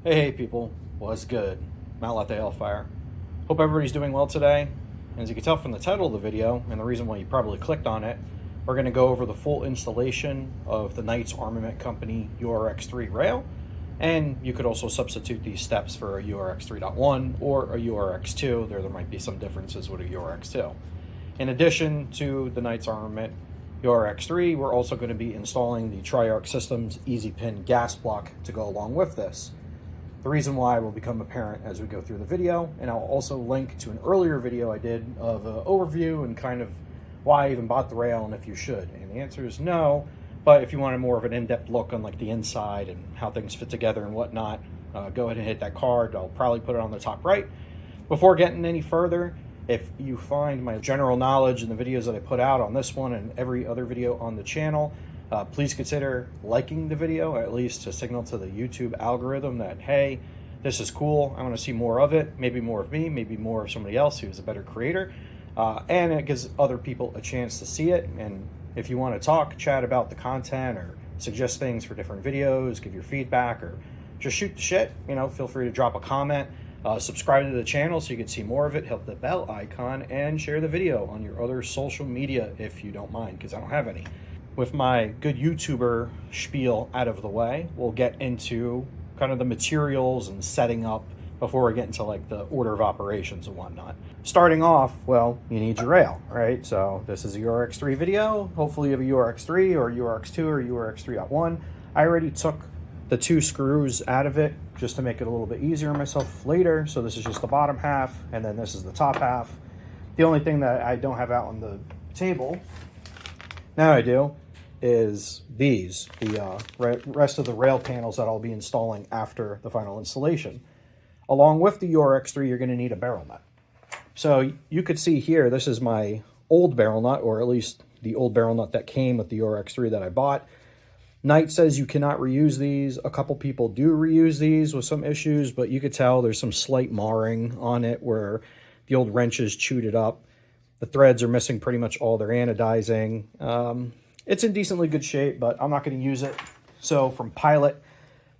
Hey people, what's good? Matt Let the Hellfire. Hope everybody's doing well today. And as you can tell from the title of the video, and the reason why you probably clicked on it, we're going to go over the full installation of the Knights Armament Company URX3 rail. And you could also substitute these steps for a URX 3.1 or a URX2. There might be some differences with a URX2. In addition to the Knights Armament URX3, we're also going to be installing the Triarc Systems Easy Pin gas block to go along with this. The reason why will become apparent as we go through the video, and I'll also link to an earlier video I did of an overview and kind of why I even bought the rail and if you should. And the answer is no, but if you wanted more of an in-depth look on like the inside and how things fit together and whatnot, go ahead and hit that card. I'll probably put it on the top right. Before getting any further, if you find my general knowledge in the videos that I put out on this one and every other video on the channel, please consider liking the video, at least to signal to the YouTube algorithm that, hey, this is cool, I want to see more of it, maybe more of me, maybe more of somebody else who's a better creator, and it gives other people a chance to see it. And if you want to talk, chat about the content or suggest things for different videos, give your feedback, or just shoot the shit, feel free to drop a comment. Subscribe to the channel so you can see more of it, hit the bell icon, and share the video on your other social media if you don't mind, because I don't have any. With my good YouTuber spiel out of the way, we'll get into kind of the materials and setting up before we get into like the order of operations and whatnot. Starting off, well, you need your rail, right? So this is a URX3 video. Hopefully you have a URX3 or URX2 or URX 3.1. I already took the two screws out of it just to make it a little bit easier on myself later. So this is just the bottom half, and then this is the top half. The only thing that I don't have out on the table, now I do, is these, the rest of the rail panels that I'll be installing after the final installation. Along with the URX3, you're going to need a barrel nut. So you could see here, this is my old barrel nut, or at least the old barrel nut that came with the URX3 that I bought. Knight says you cannot reuse these. A couple people do reuse these with some issues, but you could tell there's some slight marring on it where the old wrenches chewed it up. The threads are missing pretty much all their anodizing. It's in decently good shape, but I'm not going to use it. So from Pilot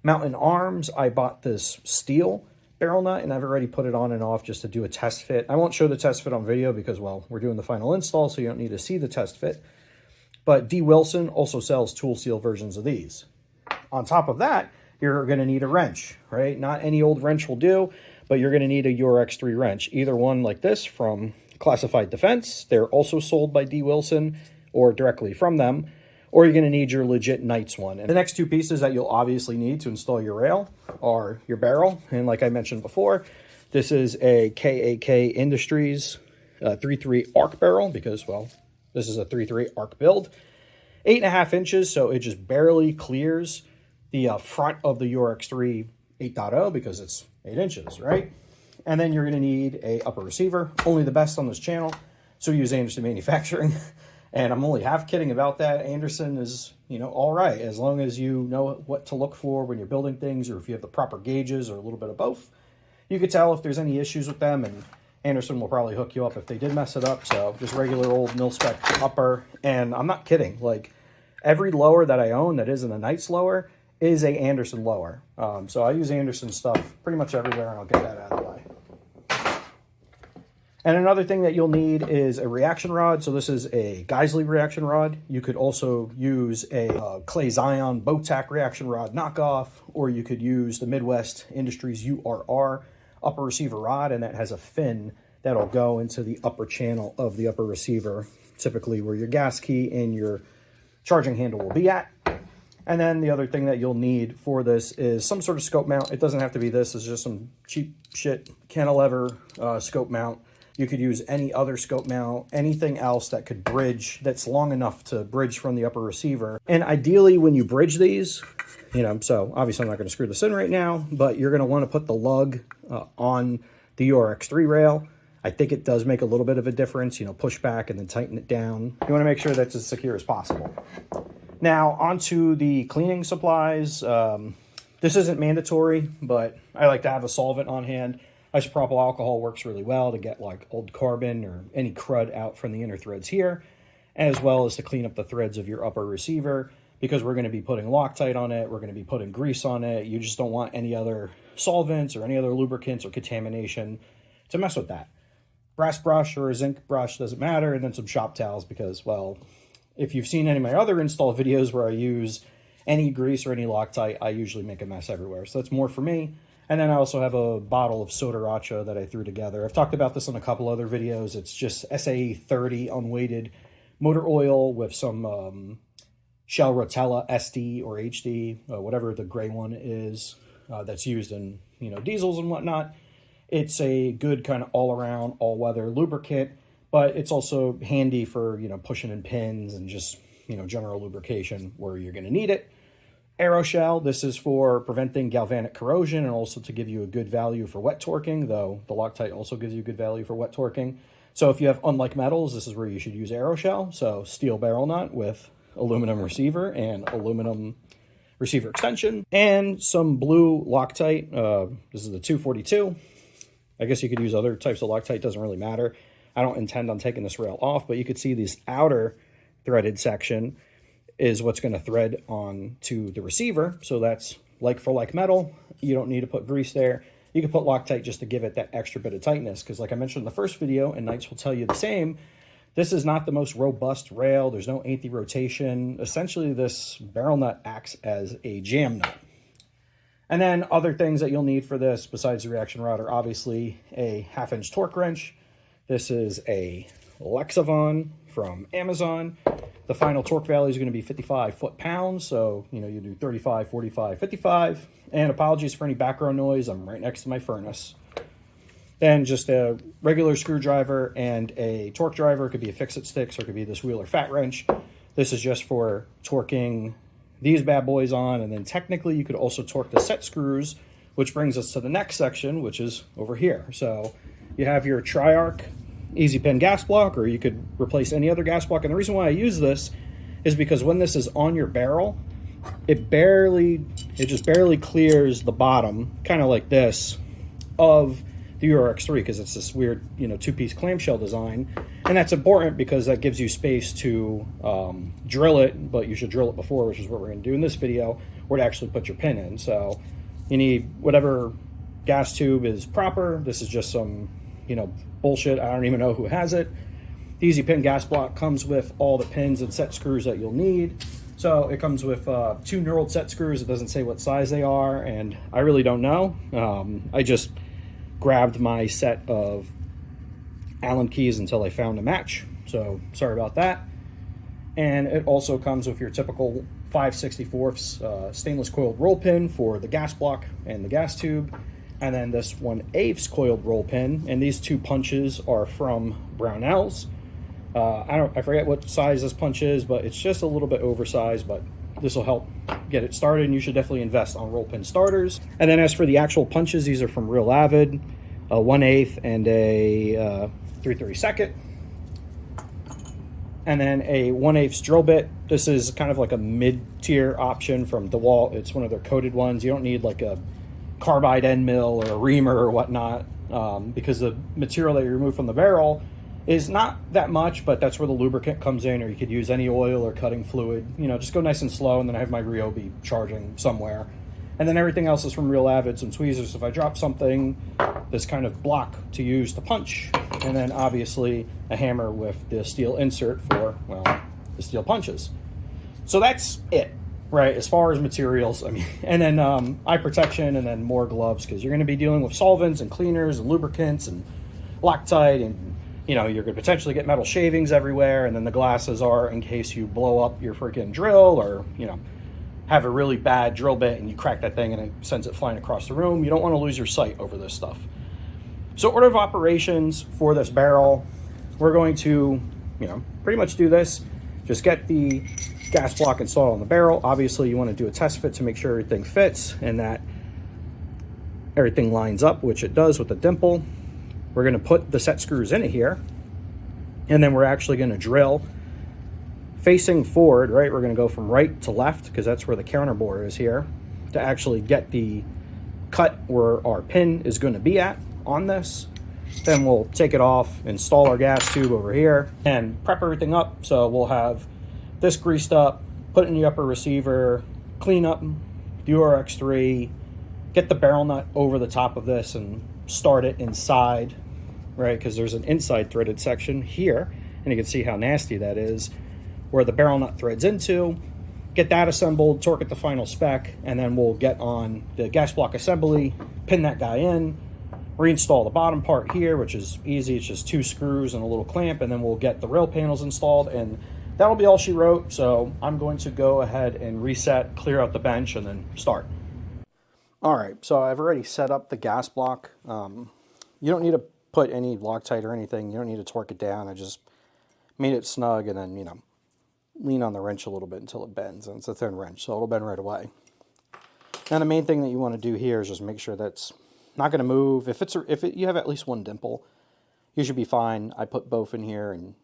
Mountain Arms, I bought this steel barrel nut, and I've already put it on and off just to do a test fit. I won't show the test fit on video because, well, we're doing the final install, so you don't need to see the test fit. But D. Wilson also sells tool seal versions of these. On top of that, you're going to need a wrench, right? Not any old wrench will do, but you're going to need a URX3 wrench. Either one like this from Classified Defense. They're also sold by D. Wilson or directly from them, or you're going to need your legit Knights one. And the next two pieces that you'll obviously need to install your rail are your barrel. And like I mentioned before, this is a KAK Industries 3.3 arc barrel because, well, this is a 3.3 arc build. 8.5 inches, so it just barely clears the front of the URX3 8.0 because it's 8 inches, right? And then you're going to need a upper receiver, only the best on this channel. So we use Anderson Manufacturing. And I'm only half kidding about that. Anderson is, all right, as long as you know what to look for when you're building things, or if you have the proper gauges or a little bit of both. You could tell if there's any issues with them, and Anderson will probably hook you up if they did mess it up. So just regular old mil-spec upper. And I'm not kidding. Like, every lower that I own that isn't a Knights lower is a Anderson lower. So I use Anderson stuff pretty much everywhere, and I'll get that out of the way. And another thing that you'll need is a reaction rod. So this is a Geisley reaction rod. You could also use a Clay Zion boat tack reaction rod knockoff, or you could use the Midwest Industries URR upper receiver rod, and that has a fin that'll go into the upper channel of the upper receiver, typically where your gas key and your charging handle will be at. And then the other thing that you'll need for this is some sort of scope mount. It doesn't have to be this. It's just some cheap shit cantilever scope mount. You could use any other scope mount, anything else that could bridge, that's long enough to bridge from the upper receiver. And ideally, when you bridge these, so obviously I'm not going to screw this in right now, but you're going to want to put the lug on the URX3 rail. I think it does make a little bit of a difference, push back and then tighten it down. You want to make sure that's as secure as possible. Now, onto the cleaning supplies. This isn't mandatory, but I like to have a solvent on hand. Isopropyl alcohol works really well to get like old carbon or any crud out from the inner threads here, as well as to clean up the threads of your upper receiver. because we're going to be putting Loctite on it, we're going to be putting grease on it. You just don't want any other solvents or any other lubricants or contamination to mess with that. Brass brush or a zinc brush, doesn't matter, and then some shop towels because, well, if you've seen any of my other install videos where I use any grease or any Loctite, I usually make a mess everywhere. So that's more for me. And then I also have a bottle of Sriracha that I threw together. I've talked about this on a couple other videos. It's just SA30 unweighted motor oil with some Shell Rotella SD or HD, whatever the gray one is, that's used in, diesels and whatnot. It's a good kind of all-around, all-weather lubricant, but it's also handy for, pushing in pins and just, general lubrication where you're going to need it. Aeroshell, this is for preventing galvanic corrosion and also to give you a good value for wet torquing, though the Loctite also gives you good value for wet torquing. So if you have unlike metals, this is where you should use Aeroshell. So steel barrel nut with aluminum receiver and aluminum receiver extension, and some blue Loctite. This is the 242. I guess you could use other types of Loctite, doesn't really matter. I don't intend on taking this rail off, but you could see this outer threaded section is what's going to thread on to the receiver. So that's like for like metal. You don't need to put grease there. You can put Loctite just to give it that extra bit of tightness, because like I mentioned in the first video, and Knights will tell you the same, this is not the most robust rail. There's no anti-rotation. Essentially, this barrel nut acts as a jam nut. And then other things that you'll need for this, besides the reaction rod, are obviously a 1/2-inch torque wrench. This is a Lexavon from Amazon. The final torque value is going to be 55 foot-pounds. So, you do 35, 45, 55. And apologies for any background noise. I'm right next to my furnace. Then just a regular screwdriver and a torque driver. It could be a fix-it sticks or it could be this Wheeler fat wrench. This is just for torquing these bad boys on. And then technically you could also torque the set screws, which brings us to the next section, which is over here. So you have your Triarc easy pin gas block, or you could replace any other gas block. And the reason why I use this is because when this is on your barrel, it just barely clears the bottom, kind of like this, of the URX3, because it's this weird, two-piece clamshell design. And that's important because that gives you space to drill it, but you should drill it before, which is what we're going to do in this video, or to actually put your pin in. So you need whatever gas tube is proper. This is just some, bullshit. I don't even know who has it. The easy pin gas block comes with all the pins and set screws that you'll need. So it comes with 2 knurled set screws. It doesn't say what size they are, and I really don't know. I just grabbed my set of Allen keys until I found a match. So sorry about that. And it also comes with your typical 5/64 stainless coiled roll pin for the gas block and the gas tube. And then this 1/8 coiled roll pin. And these 2 punches are from Brownell's. I forget what size this punch is, but it's just a little bit oversized, but this will help get it started, and you should definitely invest on roll pin starters. And then as for the actual punches, these are from Real Avid, a 1/8 and a 3/32. And then a 1/8 drill bit. This is kind of like a mid-tier option from DeWalt. It's one of their coated ones. You don't need like a carbide end mill or a reamer or whatnot, because the material that you remove from the barrel is not that much, but that's where the lubricant comes in, or you could use any oil or cutting fluid. Just go nice and slow, and then I have my Ryobi charging somewhere. And then everything else is from Real Avid, some tweezers if I drop something, this kind of block to use to punch, and then obviously a hammer with the steel insert for, well, the steel punches. So that's it, right, as far as materials. And then eye protection, and then more gloves, because you're going to be dealing with solvents and cleaners and lubricants and Loctite, and you're going to potentially get metal shavings everywhere. And then the glasses are in case you blow up your freaking drill, or have a really bad drill bit and you crack that thing and it sends it flying across the room. You don't want to lose your sight over this stuff. So order of operations for this barrel, we're going to pretty much do this. Just get the gas block installed on the barrel. Obviously you want to do a test fit to make sure everything fits and that everything lines up, which it does with the dimple. We're going to put the set screws in it here, and then we're actually going to drill facing forward, right? We're going to go from right to left, because that's where the counterbore is here, to actually get the cut where our pin is going to be at on this. Then we'll take it off, install our gas tube over here, and prep everything up. So we'll have this greased up, put it in the upper receiver, clean up the URX3, get the barrel nut over the top of this and start it inside, right? Because there's an inside threaded section here, and you can see how nasty that is, where the barrel nut threads into. Get that assembled, torque it to final spec, and then we'll get on the gas block assembly, pin that guy in, reinstall the bottom part here, which is easy. It's just 2 screws and a little clamp, and then we'll get the rail panels installed, and that'll be all she wrote. So I'm going to go ahead and reset, clear out the bench, and then start. All right, so I've already set up the gas block. You don't need to put any Loctite or anything. You don't need to torque it down. I just made it snug, and then, you know, lean on the wrench a little bit until it bends, and it's a thin wrench, so it'll bend right away. Now the main thing that you want to do here is just make sure that's not going to move. If you have at least one dimple, you should be fine. I put both in here and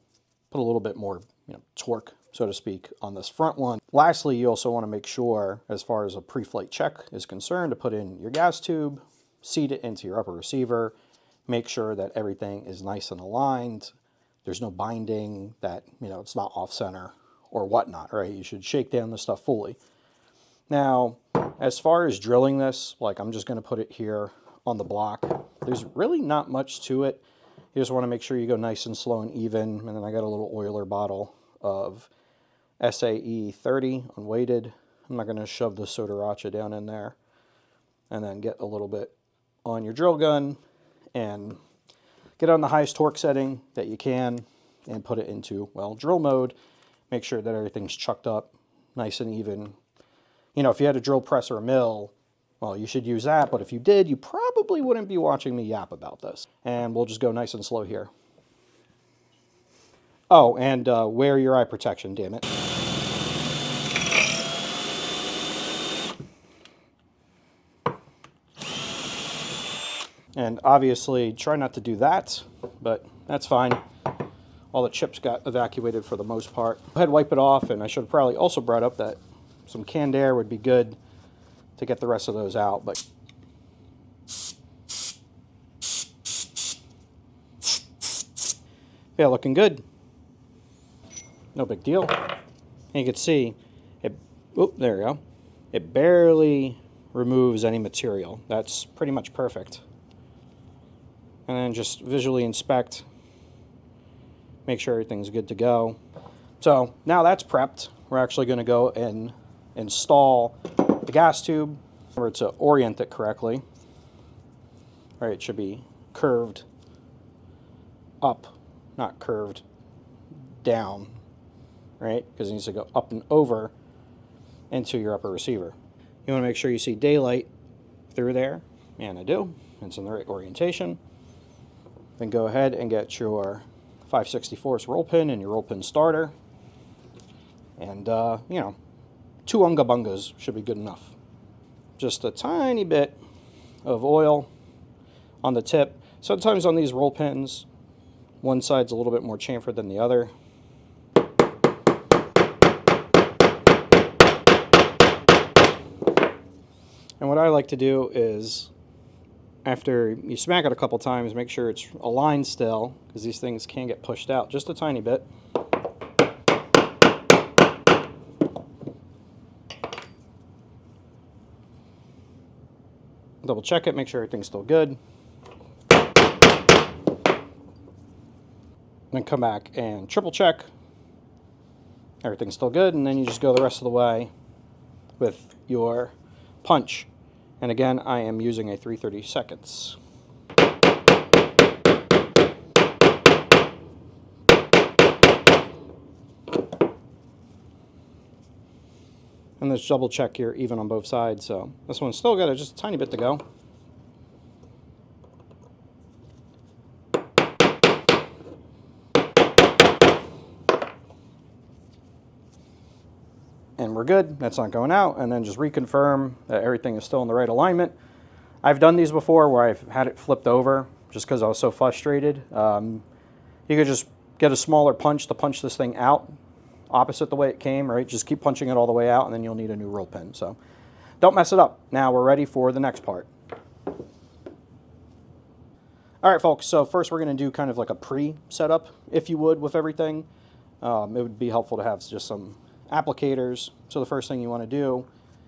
put a little bit more, you know, torque, so to speak, on this front one. Lastly, you also want to make sure, as far as a pre-flight check is concerned, to put in your gas tube, seat it into your upper receiver, make sure that everything is nice and aligned. There's no binding, that, you know, it's not off center or whatnot, right? You should shake down the stuff fully. Now, as far as drilling this, like, I'm just going to put it here on the block. There's really not much to it. You just want to make sure you go nice and slow and even. And then I got a little oiler bottle of SAE 30 unweighted. I'm not going to shove the sodaracha down in there. And then get a little bit on your drill gun and get on the highest torque setting that you can and put it into, well, drill mode. Make sure that everything's chucked up nice and even. You know, if you had a drill press or a mill, well, you should use that. But if you did, you probably wouldn't be watching me yap about this. And we'll just go nice and slow here. Oh, and wear your eye protection, damn it. And obviously, try not to do that, but that's fine. All the chips got evacuated for the most part. Go ahead, wipe it off, and I should have probably also brought up that some canned air would be good to get the rest of those out. But yeah, looking good. No big deal. And you can see it. Oh, there we go. It barely removes any material. That's pretty much perfect. And then just visually inspect. Make sure everything's good to go. So now that's prepped. We're actually going to go and install the gas tube. Remember to orient it correctly. All right, it should be curved up, not curved down, right? Because it needs to go up and over into your upper receiver. You want to make sure you see daylight through there, and I do. It's in the right orientation. Then go ahead and get your 5/64 roll pin and your roll pin starter. And, you know, 2 unga bungas should be good enough. Just a tiny bit of oil on the tip. Sometimes on these roll pins, one side's a little bit more chamfered than the other. And what I like to do is, after you smack it a couple times, make sure it's aligned still, because these things can get pushed out just a tiny bit. Double check it, make sure everything's still good. Then come back and triple check. Everything's still good, and then you just go the rest of the way with your punch. And again, I am using a 3/32. And let's double check here even on both sides. So this one's still got just a tiny bit to go. And we're good. That's not going out. And then just reconfirm that everything is still in the right alignment. I've done these before where I've had it flipped over just because I was so frustrated. You could just get a smaller punch to punch this thing out opposite the way it came, right? Just keep punching it all the way out, and then you'll need a new roll pin. So don't mess it up. Now we're ready for the next part. All right, folks, so first we're going to do kind of like a pre-setup, if you would, with everything. It would be helpful to have just some applicators. So the first thing you want to do,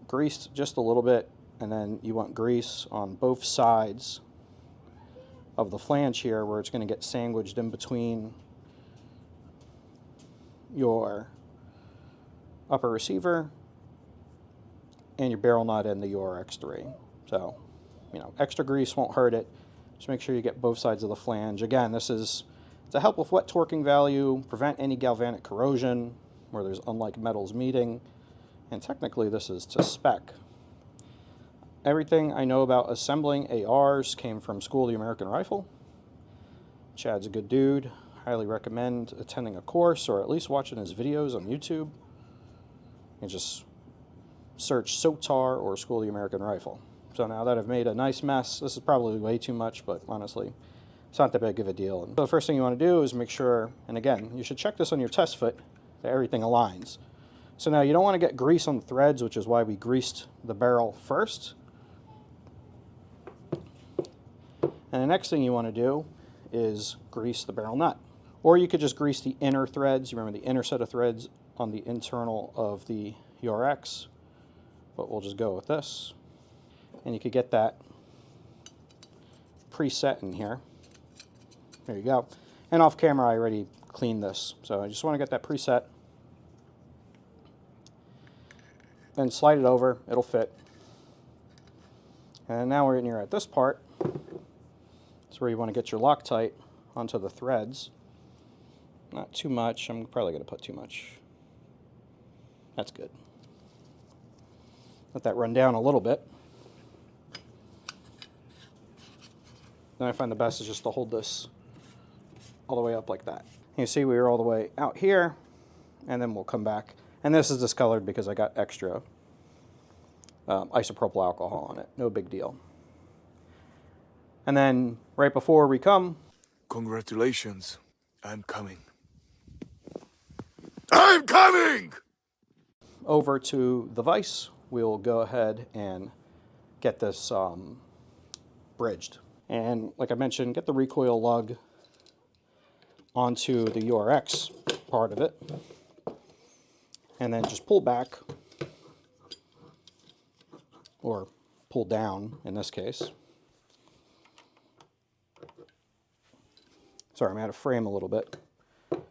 grease just a little bit, and then you want grease on both sides of the flange here where it's going to get sandwiched in between your upper receiver and your barrel nut and the URX3. So, you know, extra grease won't hurt it. Just make sure you get both sides of the flange. Again, this is to help with wet torquing value, prevent any galvanic corrosion where there's unlike metals meeting, and technically this is to spec. Everything I know about assembling ARs came from School of the American Rifle. Chad's a good dude. Highly recommend attending a course or at least watching his videos on YouTube. And just search SOTAR or School of the American Rifle. So now that I've made a nice mess, this is probably way too much, but honestly, it's not that big of a deal. And so the first thing you want to do is make sure, and again, you should check this on your test fit, that everything aligns. So now you don't want to get grease on the threads, which is why we greased the barrel first. And the next thing you want to do is grease the barrel nut. Or you could just grease the inner threads. You remember the inner set of threads on the internal of the URX. But we'll just go with this. And you could get that preset in here. There you go. And off camera I already cleaned this. So I just want to get that preset. Then slide it over. It'll fit. And now we're in here at this part. That's where you want to get your Loctite onto the threads. Not too much. I'm probably going to put too much. That's good. Let that run down a little bit. Then I find the best is just to hold this all the way up like that. You see we are all the way out here, and then we'll come back. And this is discolored because I got extra isopropyl alcohol on it. No big deal. And then right before we come... Congratulations. I'm coming. I'm coming! Over to the vise, we'll go ahead and get this bridged. And like I mentioned, get the recoil lug onto the URX part of it. And then just pull back, or pull down in this case. Sorry, I'm out of frame a little bit.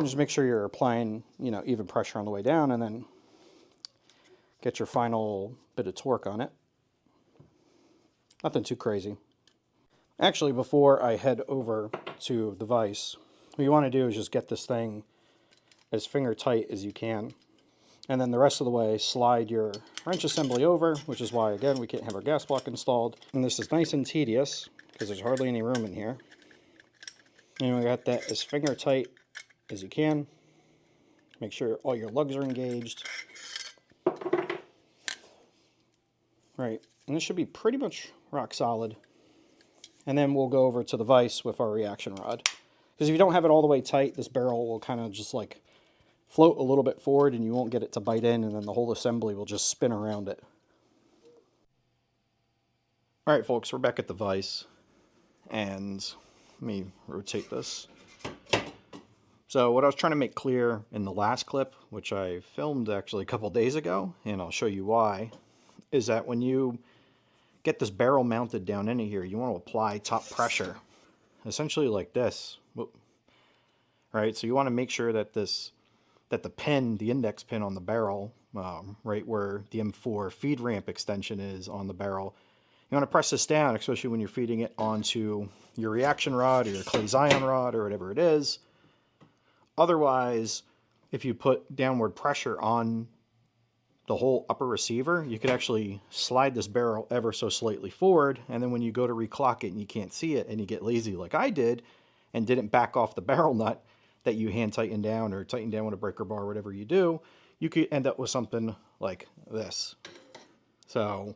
Just make sure you're applying, you know, even pressure on the way down, and then get your final bit of torque on it. Nothing too crazy. Actually, before I head over to the vise, what you want to do is just get this thing as finger tight as you can. And then the rest of the way, slide your wrench assembly over, which is why, again, we can't have our gas block installed. And this is nice and tedious, because there's hardly any room in here. And we got that as finger tight as you can. Make sure all your lugs are engaged. Right, and this should be pretty much rock solid. And then we'll go over to the vise with our reaction rod. Because if you don't have it all the way tight, this barrel will kind of just like float a little bit forward and you won't get it to bite in, and then the whole assembly will just spin around it. Alright folks, we're back at the vise. And let me rotate this. So what I was trying to make clear in the last clip, which I filmed actually a couple days ago, and I'll show you why, is that when you get this barrel mounted down into here, you want to apply top pressure, essentially like this. Right, so you want to make sure that the pin, the index pin on the barrel, right where the M4 feed ramp extension is on the barrel, you want to press this down, especially when you're feeding it onto your reaction rod or your clay Zion rod or whatever it is. Otherwise, if you put downward pressure on the whole upper receiver, you could actually slide this barrel ever so slightly forward, and then when you go to reclock it and you can't see it and you get lazy like I did and didn't back off the barrel nut that you hand tighten down or tighten down with a breaker bar, whatever you do, you could end up with something like this. So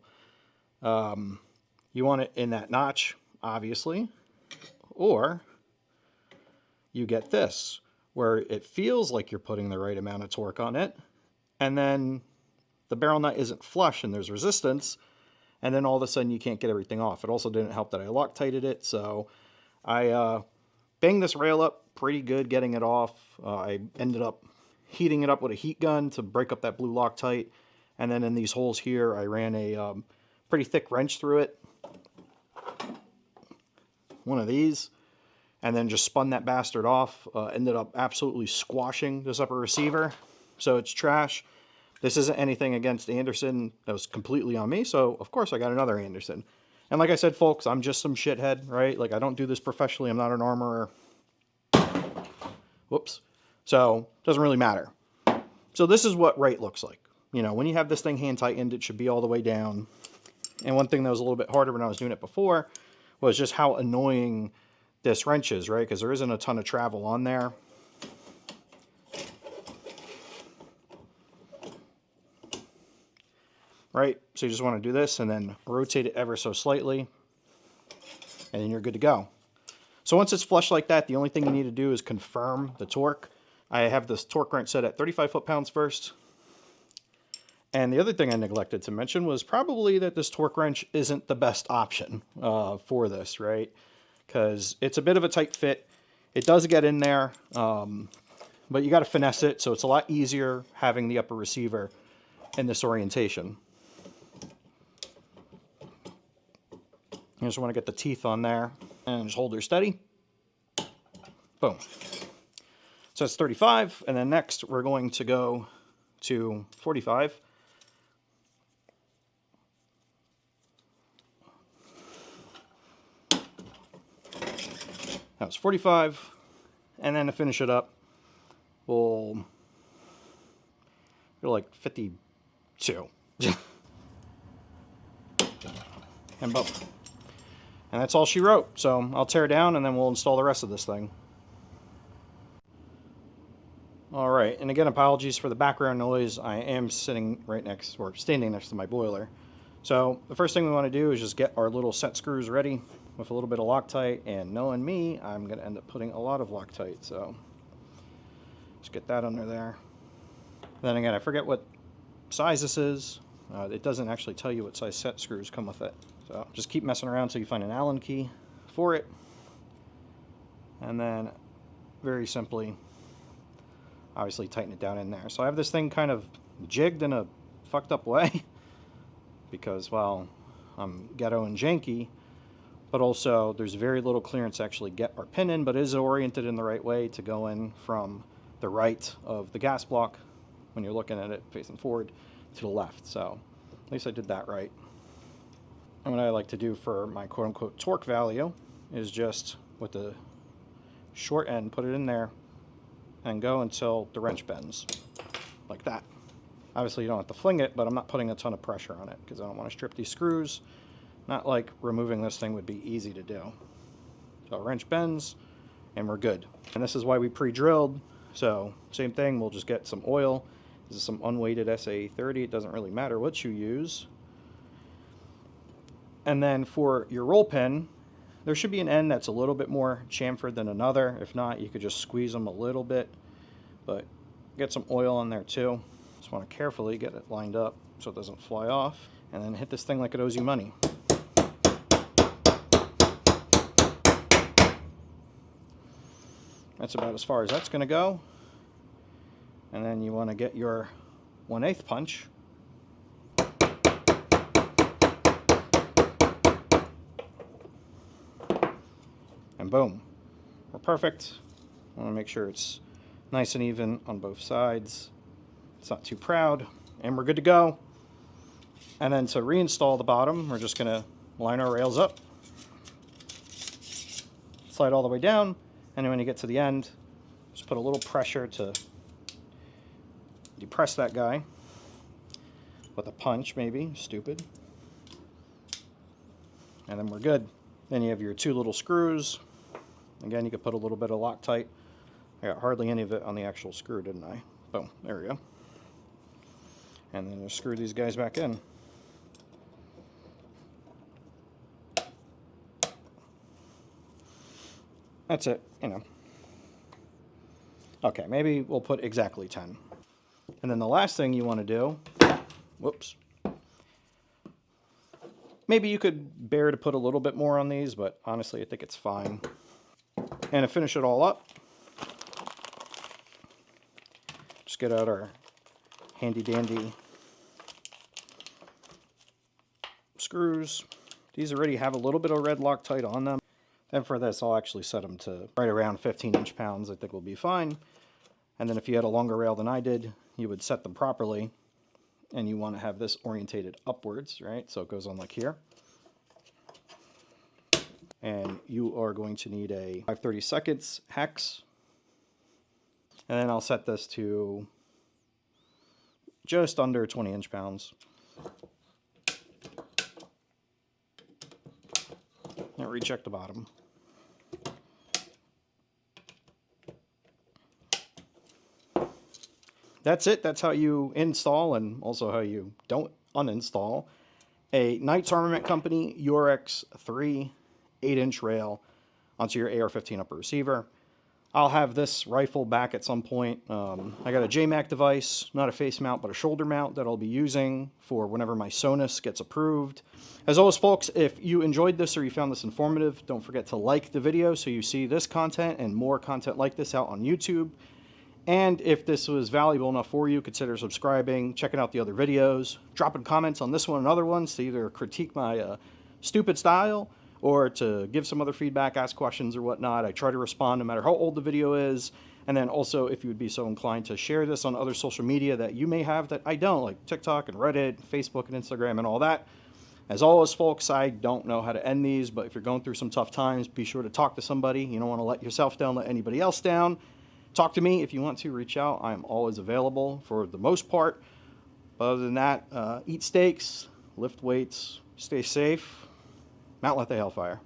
you want it in that notch, obviously, or you get this, where it feels like you're putting the right amount of torque on it, and then the barrel nut isn't flush and there's resistance, and then all of a sudden you can't get everything off. It also didn't help that I Loctited it, so I banged this rail up pretty good getting it off. I ended up heating it up with a heat gun to break up that blue Loctite. And then in these holes here, I ran a pretty thick wrench through it. One of these. And then just spun that bastard off. Ended up absolutely squashing this upper receiver. So it's trash. This isn't anything against Anderson. That was completely on me. So, of course, I got another Anderson. And like I said, folks, I'm just some shithead, right? Like, I don't do this professionally. I'm not an armorer. Whoops. So, doesn't really matter. So, this is what right looks like. You know, when you have this thing hand tightened, it should be all the way down. And one thing that was a little bit harder when I was doing it before was just how annoying this wrench is, right? Because there isn't a ton of travel on there. Right? So you just want to do this and then rotate it ever so slightly. And then you're good to go. So once it's flush like that, the only thing you need to do is confirm the torque. I have this torque wrench set at 35 foot-pounds first. And the other thing I neglected to mention was probably that this torque wrench isn't the best option for this, right? Because it's a bit of a tight fit. It does get in there, but you got to finesse it. So it's a lot easier having the upper receiver in this orientation. You just want to get the teeth on there and just hold her steady. Boom. So it's 35, and then next we're going to go to 45. That was 45, and then to finish it up, we'll go like 52. And boom. And that's all she wrote. So I'll tear down and then we'll install the rest of this thing. All right, and again, apologies for the background noise. I am sitting right next, or standing next to my boiler. So the first thing we want to do is just get our little set screws ready with a little bit of Loctite. And knowing me, I'm going to end up putting a lot of Loctite. So just get that under there. Then again, I forget what size this is. It doesn't actually tell you what size set screws come with it. So just keep messing around until you find an Allen key for it. And then very simply, obviously tighten it down in there. So I have this thing kind of jigged in a fucked up way because, well, I'm ghetto and janky, but also there's very little clearance to actually get our pin in, but it is oriented in the right way to go in from the right of the gas block when you're looking at it facing forward to the left. So at least I did that right. And what I like to do for my quote-unquote torque value is just with the short end, put it in there and go until the wrench bends, like that. Obviously you don't have to fling it, but I'm not putting a ton of pressure on it because I don't want to strip these screws. Not like removing this thing would be easy to do. So wrench bends and we're good. And this is why we pre-drilled. So same thing, we'll just get some oil. This is some unweighted SA30. It doesn't really matter what you use. And then for your roll pin, there should be an end that's a little bit more chamfered than another. If not, you could just squeeze them a little bit. But get some oil on there too. Just want to carefully get it lined up so it doesn't fly off. And then hit this thing like it owes you money. That's about as far as that's going to go. And then you want to get your 1/8 punch. And boom, we're perfect. I want to make sure it's nice and even on both sides. It's not too proud, and we're good to go. And then to reinstall the bottom, we're just going to line our rails up, slide all the way down, and then when you get to the end, just put a little pressure to depress that guy with a punch, maybe, stupid. And then we're good. Then you have your two little screws. Again, you could put a little bit of Loctite. I got hardly any of it on the actual screw, didn't I? Boom, there we go. And then just screw these guys back in. That's it, you know. Okay, maybe we'll put exactly 10. And then the last thing you want to do, whoops. Maybe you could bear to put a little bit more on these, but honestly, I think it's fine. And to finish it all up, just Just get out our handy dandy screws. These already have a little bit of red Loctite on them. And for this, I'll actually set them to right around 15 inch-pounds. I think will be fine. And then if you had a longer rail than I did, you would set them properly. And you want to have this orientated upwards, right? So it goes on like here. And you are going to need a 5/32 hex. And then I'll set this to just under 20 inch-pounds. Now recheck the bottom. That's it. That's how you install and also how you don't uninstall a Knights Armament Company URX3 8-inch rail onto your AR-15 upper receiver. I'll have this rifle back at some point. I got a JMAC device, not a face mount, but a shoulder mount that I'll be using for whenever my Sonus gets approved. As always, folks, if you enjoyed this or you found this informative, don't forget to like the video so you see this content and more content like this out on YouTube. And if this was valuable enough for you, consider subscribing, checking out the other videos, dropping comments on this one and other ones to either critique my stupid style or to give some other feedback, ask questions or whatnot. I try to respond no matter how old the video is. And then also, if you would be so inclined to share this on other social media that you may have that I don't, like TikTok and Reddit, Facebook and Instagram and all that. As always, folks, I don't know how to end these, but if you're going through some tough times, be sure to talk to somebody. You don't want to let yourself down, let anybody else down. Talk to me if you want to reach out. I am always available for the most part. But other than that, eat steaks, lift weights, stay safe. Mount let the hellfire.